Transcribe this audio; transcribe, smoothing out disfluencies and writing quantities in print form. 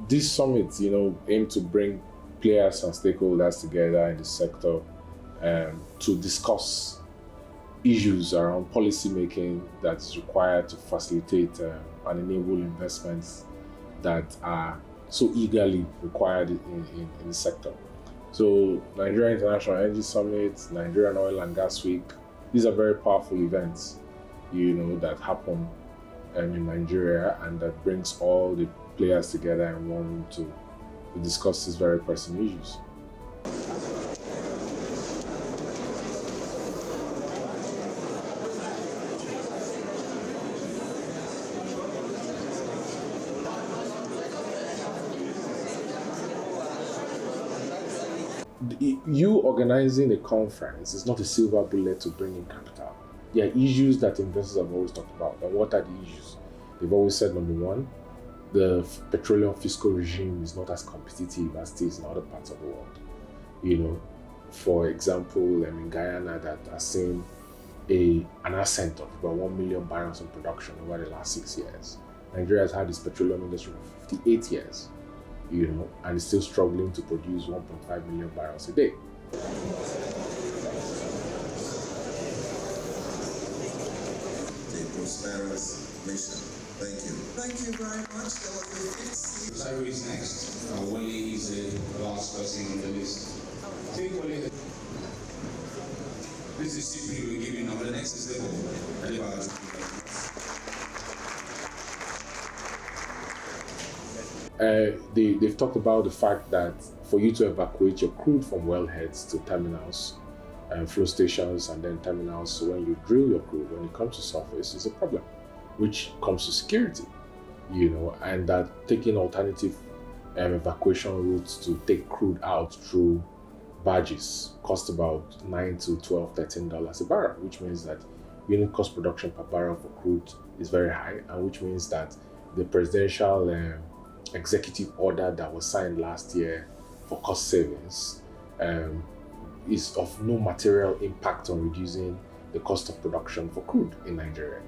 These summits, aim to bring players and stakeholders together in the sector to discuss issues around policy making that is required to facilitate and enable investments that are so eagerly required in the sector. So Nigeria International Energy Summit, Nigerian Oil and Gas Week, these are very powerful events, that happen in Nigeria and that brings all the players together in one room to discuss these very pressing issues. You organizing a conference is not a silver bullet to bring in capital. There are issues that investors have always talked about. And what are the issues? They've always said, number one, the petroleum fiscal regime is not as competitive as it is in other parts of the world. For example, in Guyana, that has seen an ascent of about 1 million barrels in production over the last 6 years. Nigeria has had its petroleum industry for 58 years. And is still struggling to produce 1.5 million barrels a day. The prosperous nation. Thank you. Thank you very much. So who is next? Wally is the last person on the list. Take Wally. This is CPU we're giving now. The next is Debo. They've talked about the fact that for you to evacuate your crude from wellheads to terminals, flow stations, and then terminals, so when you drill your crude, when it comes to surface, is a problem, which comes to security, and that taking alternative evacuation routes to take crude out through barges cost about $9 to $12, $13 a barrel, which means that unit cost production per barrel for crude is very high, and which means that the presidential executive order that was signed last year for cost savings is of no material impact on reducing the cost of production for crude in Nigeria.